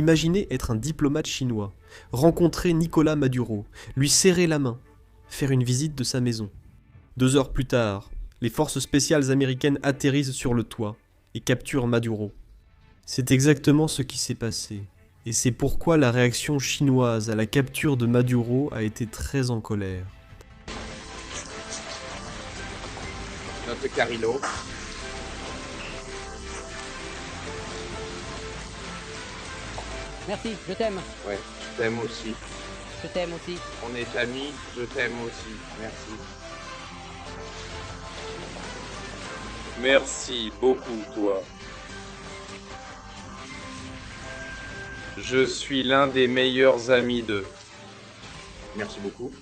Imaginez être un diplomate chinois, rencontrer Nicolás Maduro, lui serrer la main, faire une visite de sa maison. 2 heures plus tard, les forces spéciales américaines atterrissent sur le toit et capturent Maduro. C'est exactement ce qui s'est passé, et c'est pourquoi la réaction chinoise à la capture de Maduro a été très en colère. Notre Carilo. Merci, je t'aime. Ouais, je t'aime aussi. Je t'aime aussi. On est amis, je t'aime aussi. Merci. Merci beaucoup, toi. Je suis l'un des meilleurs amis d'eux. Merci beaucoup.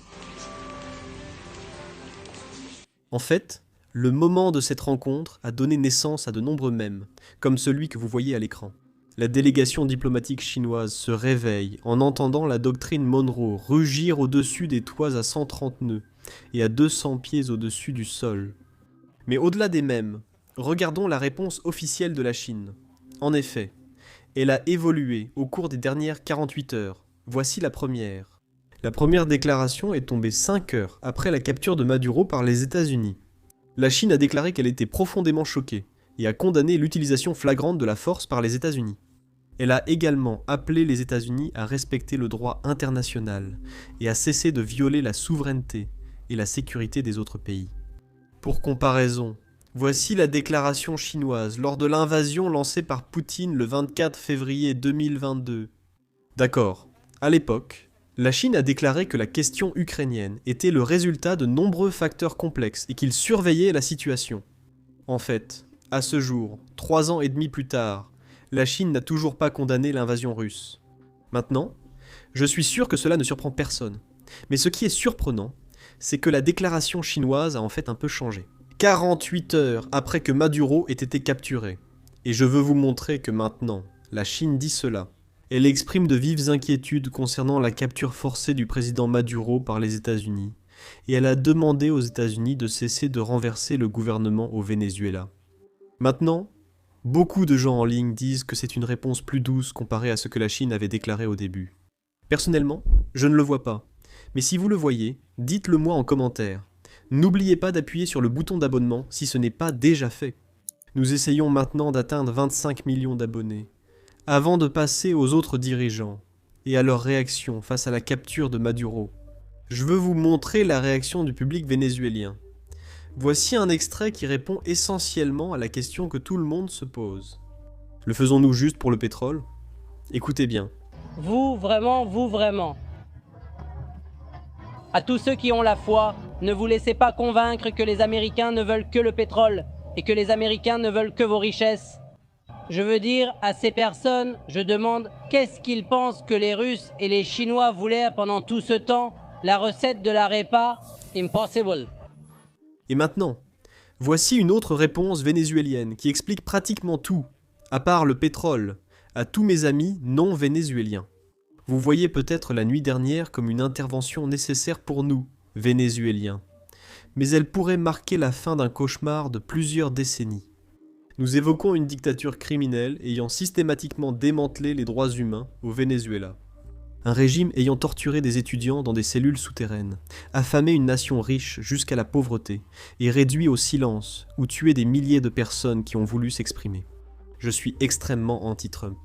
En fait, le moment de cette rencontre a donné naissance à de nombreux mèmes, comme celui que vous voyez à l'écran. La délégation diplomatique chinoise se réveille en entendant la doctrine Monroe rugir au-dessus des toits à 130 nœuds et à 200 pieds au-dessus du sol. Mais au-delà des mèmes, regardons la réponse officielle de la Chine. En effet, elle a évolué au cours des dernières 48 heures. Voici la première. La première déclaration est tombée 5 heures après la capture de Maduro par les États-Unis. La Chine a déclaré qu'elle était profondément choquée et a condamné l'utilisation flagrante de la force par les États-Unis. Elle a également appelé les États-Unis à respecter le droit international et à cesser de violer la souveraineté et la sécurité des autres pays. Pour comparaison, voici la déclaration chinoise lors de l'invasion lancée par Poutine le 24 février 2022. D'accord, à l'époque, la Chine a déclaré que la question ukrainienne était le résultat de nombreux facteurs complexes et qu'il surveillait la situation. En fait, à ce jour, 3 ans et demi plus tard, la Chine n'a toujours pas condamné l'invasion russe. Maintenant, je suis sûr que cela ne surprend personne. Mais ce qui est surprenant, c'est que la déclaration chinoise a en fait un peu changé. 48 heures après que Maduro ait été capturé. Et je veux vous montrer que maintenant, la Chine dit cela. Elle exprime de vives inquiétudes concernant la capture forcée du président Maduro par les États-Unis. Et elle a demandé aux États-Unis de cesser de renverser le gouvernement au Venezuela. Maintenant, beaucoup de gens en ligne disent que c'est une réponse plus douce comparée à ce que la Chine avait déclaré au début. Personnellement, je ne le vois pas. Mais si vous le voyez, dites-le moi en commentaire. N'oubliez pas d'appuyer sur le bouton d'abonnement si ce n'est pas déjà fait. Nous essayons maintenant d'atteindre 25 millions d'abonnés. Avant de passer aux autres dirigeants et à leur réaction face à la capture de Maduro, je veux vous montrer la réaction du public vénézuélien. Voici un extrait qui répond essentiellement à la question que tout le monde se pose. Le faisons-nous juste pour le pétrole ? Écoutez bien. Vous vraiment. À tous ceux qui ont la foi, ne vous laissez pas convaincre que les Américains ne veulent que le pétrole et que les Américains ne veulent que vos richesses. Je veux dire, à ces personnes, je demande qu'est-ce qu'ils pensent que les Russes et les Chinois voulaient pendant tout ce temps. La recette de la REPA, impossible. Et maintenant, voici une autre réponse vénézuélienne qui explique pratiquement tout, à part le pétrole, à tous mes amis non vénézuéliens. Vous voyez peut-être la nuit dernière comme une intervention nécessaire pour nous, Vénézuéliens. Mais elle pourrait marquer la fin d'un cauchemar de plusieurs décennies. Nous évoquons une dictature criminelle ayant systématiquement démantelé les droits humains au Venezuela. Un régime ayant torturé des étudiants dans des cellules souterraines, affamé une nation riche jusqu'à la pauvreté et réduit au silence ou tué des milliers de personnes qui ont voulu s'exprimer. Je suis extrêmement anti-Trump.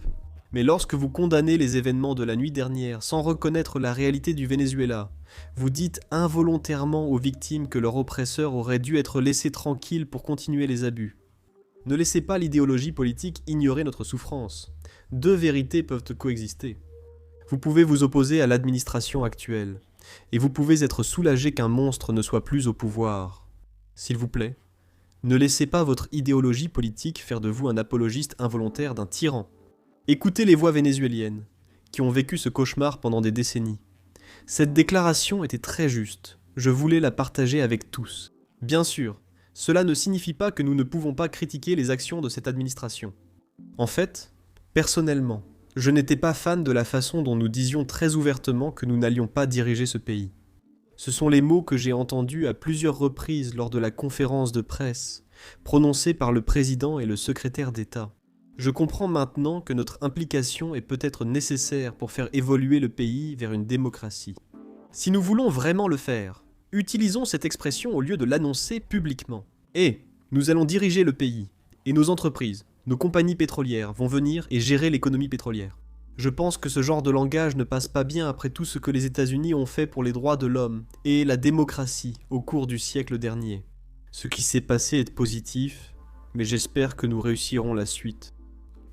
Mais lorsque vous condamnez les événements de la nuit dernière sans reconnaître la réalité du Venezuela, vous dites involontairement aux victimes que leur oppresseur aurait dû être laissé tranquille pour continuer les abus. Ne laissez pas l'idéologie politique ignorer notre souffrance. 2 vérités peuvent coexister. Vous pouvez vous opposer à l'administration actuelle, et vous pouvez être soulagé qu'un monstre ne soit plus au pouvoir. S'il vous plaît, ne laissez pas votre idéologie politique faire de vous un apologiste involontaire d'un tyran. Écoutez les voix vénézuéliennes, qui ont vécu ce cauchemar pendant des décennies. Cette déclaration était très juste, je voulais la partager avec tous. Bien sûr, cela ne signifie pas que nous ne pouvons pas critiquer les actions de cette administration. En fait, personnellement, je n'étais pas fan de la façon dont nous disions très ouvertement que nous n'allions pas diriger ce pays. Ce sont les mots que j'ai entendus à plusieurs reprises lors de la conférence de presse, prononcés par le président et le secrétaire d'État. Je comprends maintenant que notre implication est peut-être nécessaire pour faire évoluer le pays vers une démocratie. Si nous voulons vraiment le faire, utilisons cette expression au lieu de l'annoncer publiquement. Et nous allons diriger le pays, et nos entreprises, nos compagnies pétrolières vont venir et gérer l'économie pétrolière. Je pense que ce genre de langage ne passe pas bien après tout ce que les États-Unis ont fait pour les droits de l'homme et la démocratie au cours du siècle dernier. Ce qui s'est passé est positif, mais j'espère que nous réussirons la suite.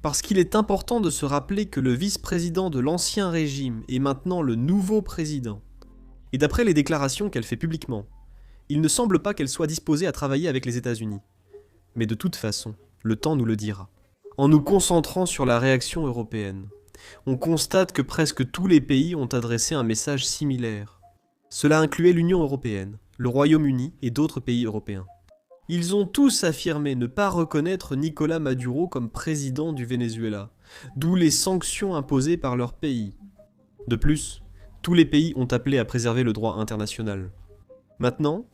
Parce qu'il est important de se rappeler que le vice-président de l'ancien régime est maintenant le nouveau président. Et d'après les déclarations qu'elle fait publiquement, il ne semble pas qu'elle soit disposée à travailler avec les États-Unis. Mais de toute façon, le temps nous le dira. En nous concentrant sur la réaction européenne, on constate que presque tous les pays ont adressé un message similaire. Cela incluait l'Union européenne, le Royaume-Uni et d'autres pays européens. Ils ont tous affirmé ne pas reconnaître Nicolás Maduro comme président du Venezuela, d'où les sanctions imposées par leur pays. De plus, tous les pays ont appelé à préserver le droit international. Maintenant,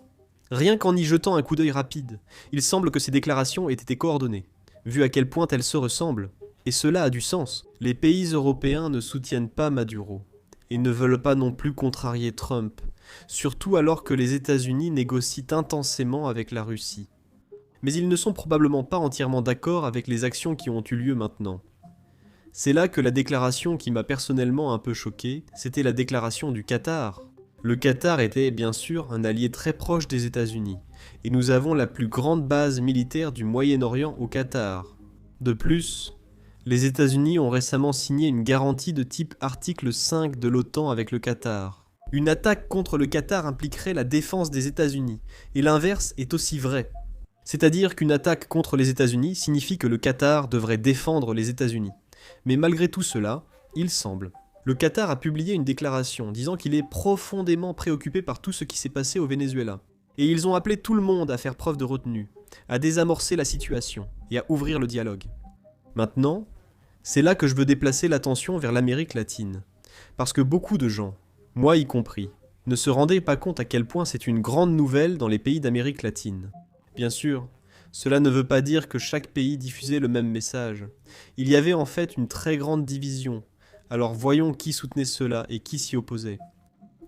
rien qu'en y jetant un coup d'œil rapide, il semble que ces déclarations aient été coordonnées, vu à quel point elles se ressemblent. Et cela a du sens. Les pays européens ne soutiennent pas Maduro, et ne veulent pas non plus contrarier Trump, surtout alors que les États-Unis négocient intensément avec la Russie. Mais ils ne sont probablement pas entièrement d'accord avec les actions qui ont eu lieu maintenant. C'est là que la déclaration qui m'a personnellement un peu choqué, c'était la déclaration du Qatar. Le Qatar était bien sûr un allié très proche des États-Unis, et nous avons la plus grande base militaire du Moyen-Orient au Qatar. De plus, les États-Unis ont récemment signé une garantie de type article 5 de l'OTAN avec le Qatar. Une attaque contre le Qatar impliquerait la défense des États-Unis, et l'inverse est aussi vrai. C'est-à-dire qu'une attaque contre les États-Unis signifie que le Qatar devrait défendre les États-Unis. Mais malgré tout cela, il semble. Le Qatar a publié une déclaration disant qu'il est profondément préoccupé par tout ce qui s'est passé au Venezuela. Et ils ont appelé tout le monde à faire preuve de retenue, à désamorcer la situation et à ouvrir le dialogue. Maintenant, c'est là que je veux déplacer l'attention vers l'Amérique latine. Parce que beaucoup de gens, moi y compris, ne se rendaient pas compte à quel point c'est une grande nouvelle dans les pays d'Amérique latine. Bien sûr, cela ne veut pas dire que chaque pays diffusait le même message. Il y avait en fait une très grande division. Alors voyons qui soutenait cela et qui s'y opposait.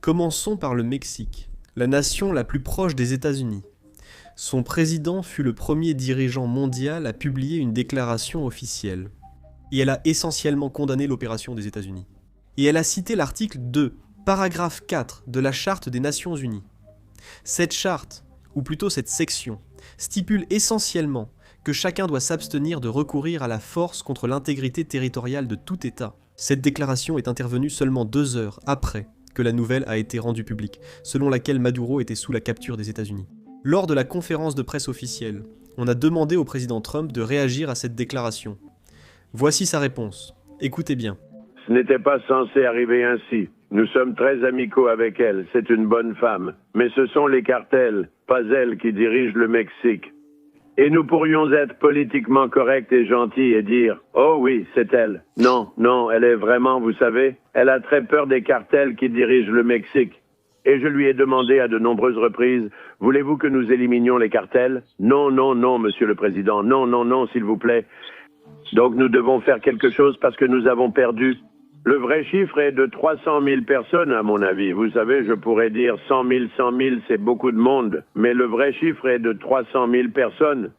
Commençons par le Mexique, la nation la plus proche des États-Unis. Son président fut le premier dirigeant mondial à publier une déclaration officielle. Et elle a essentiellement condamné l'opération des États-Unis. Et elle a cité l'article 2, paragraphe 4 de la Charte des Nations Unies. Cette charte, ou plutôt cette section, stipule essentiellement que chacun doit s'abstenir de recourir à la force contre l'intégrité territoriale de tout État. Cette déclaration est intervenue seulement 2 heures après que la nouvelle a été rendue publique, selon laquelle Maduro était sous la capture des États-Unis. Lors de la conférence de presse officielle, on a demandé au président Trump de réagir à cette déclaration. Voici sa réponse. Écoutez bien. Ce n'était pas censé arriver ainsi. Nous sommes très amicaux avec elle. C'est une bonne femme. Mais ce sont les cartels, pas elle, qui dirigent le Mexique. Et nous pourrions être politiquement corrects et gentils et dire « Oh oui, c'est elle ». Non, non, elle est vraiment, vous savez, elle a très peur des cartels qui dirigent le Mexique. Et je lui ai demandé à de nombreuses reprises « Voulez-vous que nous éliminions les cartels ?»« Non, non, non, monsieur le président. Non, non, non, s'il vous plaît. » Donc nous devons faire quelque chose parce que nous avons perdu. Le vrai chiffre est de 300 000 personnes à mon avis. Vous savez, je pourrais dire 100 000, c'est beaucoup de monde. Mais le vrai chiffre est de 300 000 personnes.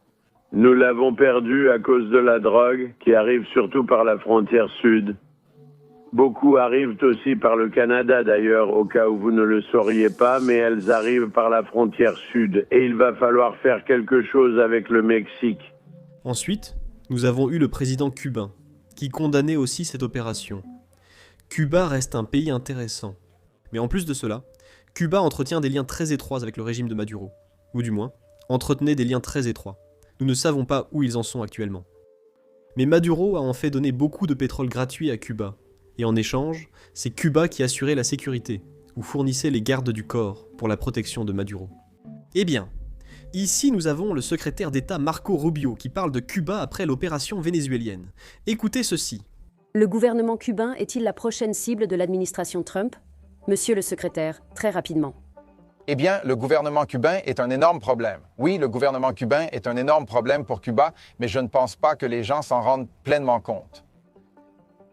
Nous l'avons perdu à cause de la drogue qui arrive surtout par la frontière sud. Beaucoup arrivent aussi par le Canada d'ailleurs, au cas où vous ne le sauriez pas, mais elles arrivent par la frontière sud. Et il va falloir faire quelque chose avec le Mexique. Ensuite, nous avons eu le président cubain, qui condamnait aussi cette opération. Cuba reste un pays intéressant. Mais en plus de cela, Cuba entretient des liens très étroits avec le régime de Maduro. Ou du moins, entretenait des liens très étroits. Nous ne savons pas où ils en sont actuellement. Mais Maduro a en fait donné beaucoup de pétrole gratuit à Cuba. Et en échange, c'est Cuba qui assurait la sécurité, ou fournissait les gardes du corps pour la protection de Maduro. Eh bien, ici nous avons le secrétaire d'État Marco Rubio qui parle de Cuba après l'opération vénézuélienne. Écoutez ceci. Le gouvernement cubain est-il la prochaine cible de l'administration Trump ? Monsieur le secrétaire, très rapidement. Eh bien, le gouvernement cubain est un énorme problème. Oui, le gouvernement cubain est un énorme problème pour Cuba, mais je ne pense pas que les gens s'en rendent pleinement compte.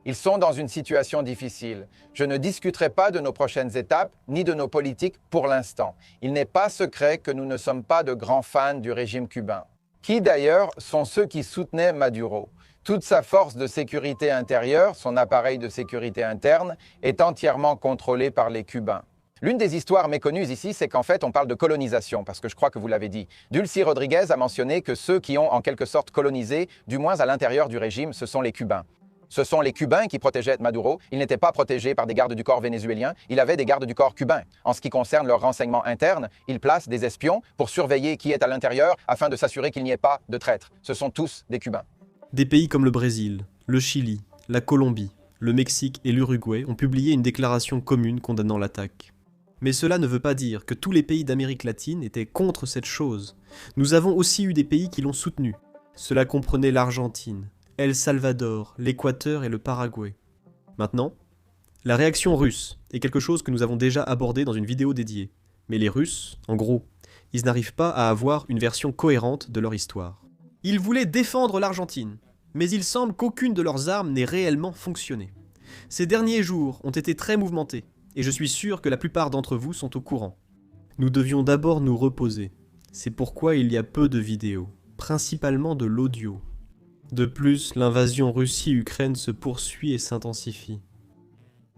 Ils sont dans une situation difficile. Je ne discuterai pas de nos prochaines étapes, ni de nos politiques pour l'instant. Il n'est pas secret que nous ne sommes pas de grands fans du régime cubain, qui d'ailleurs sont ceux qui soutenaient Maduro. Toute sa force de sécurité intérieure, son appareil de sécurité interne, est entièrement contrôlé par les Cubains. L'une des histoires méconnues ici, c'est qu'en fait, on parle de colonisation, parce que je crois que vous l'avez dit. Dulcy Rodriguez a mentionné que ceux qui ont en quelque sorte colonisé, du moins à l'intérieur du régime, ce sont les Cubains. Ce sont les Cubains qui protégeaient Maduro. Il n'était pas protégé par des gardes du corps vénézuéliens, il avait des gardes du corps cubains. En ce qui concerne leur renseignement interne, ils placent des espions pour surveiller qui est à l'intérieur afin de s'assurer qu'il n'y ait pas de traîtres. Ce sont tous des Cubains. Des pays comme le Brésil, le Chili, la Colombie, le Mexique et l'Uruguay ont publié une déclaration commune condamnant l'attaque. Mais cela ne veut pas dire que tous les pays d'Amérique latine étaient contre cette chose. Nous avons aussi eu des pays qui l'ont soutenu. Cela comprenait l'Argentine, El Salvador, l'Équateur et le Paraguay. Maintenant, la réaction russe est quelque chose que nous avons déjà abordé dans une vidéo dédiée. Mais les Russes, en gros, ils n'arrivent pas à avoir une version cohérente de leur histoire. Ils voulaient défendre l'Argentine, mais il semble qu'aucune de leurs armes n'ait réellement fonctionné. Ces derniers jours ont été très mouvementés, et je suis sûr que la plupart d'entre vous sont au courant. Nous devions d'abord nous reposer. C'est pourquoi il y a peu de vidéos, principalement de l'audio. De plus, l'invasion Russie-Ukraine se poursuit et s'intensifie.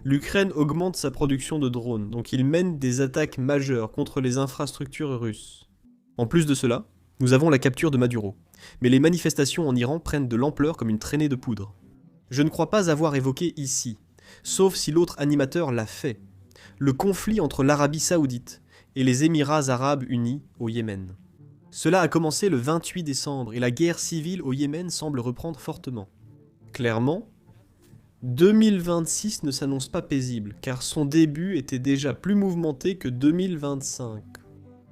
L'Ukraine augmente sa production de drones, donc il mène des attaques majeures contre les infrastructures russes. En plus de cela, nous avons la capture de Maduro, mais les manifestations en Iran prennent de l'ampleur comme une traînée de poudre. Je ne crois pas avoir évoqué ici, sauf si l'autre animateur l'a fait, le conflit entre l'Arabie Saoudite et les Émirats Arabes Unis au Yémen. Cela a commencé le 28 décembre et la guerre civile au Yémen semble reprendre fortement. Clairement, 2026 ne s'annonce pas paisible, car son début était déjà plus mouvementé que 2025.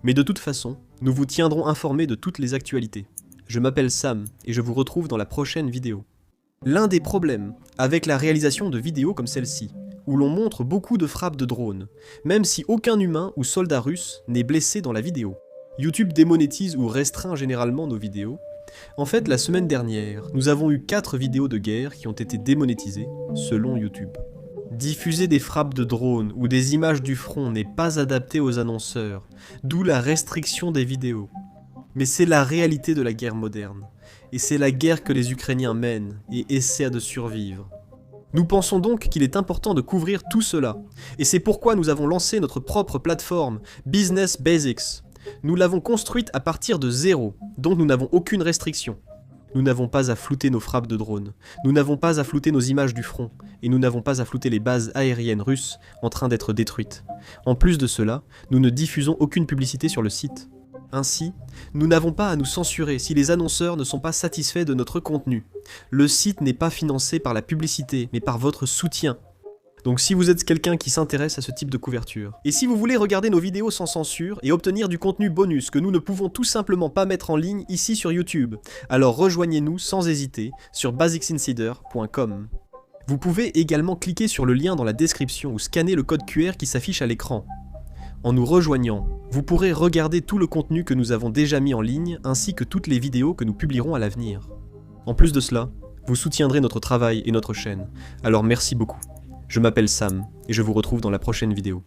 Mais de toute façon, nous vous tiendrons informés de toutes les actualités. Je m'appelle Sam et je vous retrouve dans la prochaine vidéo. L'un des problèmes avec la réalisation de vidéos comme celle-ci, où l'on montre beaucoup de frappes de drones, même si aucun humain ou soldat russe n'est blessé dans la vidéo. YouTube démonétise ou restreint généralement nos vidéos. En fait, la semaine dernière, nous avons eu 4 vidéos de guerre qui ont été démonétisées, selon YouTube. Diffuser des frappes de drones ou des images du front n'est pas adapté aux annonceurs, d'où la restriction des vidéos. Mais c'est la réalité de la guerre moderne, et c'est la guerre que les Ukrainiens mènent et essaient de survivre. Nous pensons donc qu'il est important de couvrir tout cela, et c'est pourquoi nous avons lancé notre propre plateforme, Business Basics. Nous l'avons construite à partir de zéro, donc nous n'avons aucune restriction. Nous n'avons pas à flouter nos frappes de drones, nous n'avons pas à flouter nos images du front, et nous n'avons pas à flouter les bases aériennes russes en train d'être détruites. En plus de cela, nous ne diffusons aucune publicité sur le site. Ainsi, nous n'avons pas à nous censurer si les annonceurs ne sont pas satisfaits de notre contenu. Le site n'est pas financé par la publicité, mais par votre soutien. Donc si vous êtes quelqu'un qui s'intéresse à ce type de couverture, et si vous voulez regarder nos vidéos sans censure et obtenir du contenu bonus que nous ne pouvons tout simplement pas mettre en ligne ici sur YouTube, alors rejoignez-nous sans hésiter sur basicsinsider.com. Vous pouvez également cliquer sur le lien dans la description ou scanner le code QR qui s'affiche à l'écran. En nous rejoignant, vous pourrez regarder tout le contenu que nous avons déjà mis en ligne ainsi que toutes les vidéos que nous publierons à l'avenir. En plus de cela, vous soutiendrez notre travail et notre chaîne, alors merci beaucoup. Je m'appelle Sam et je vous retrouve dans la prochaine vidéo.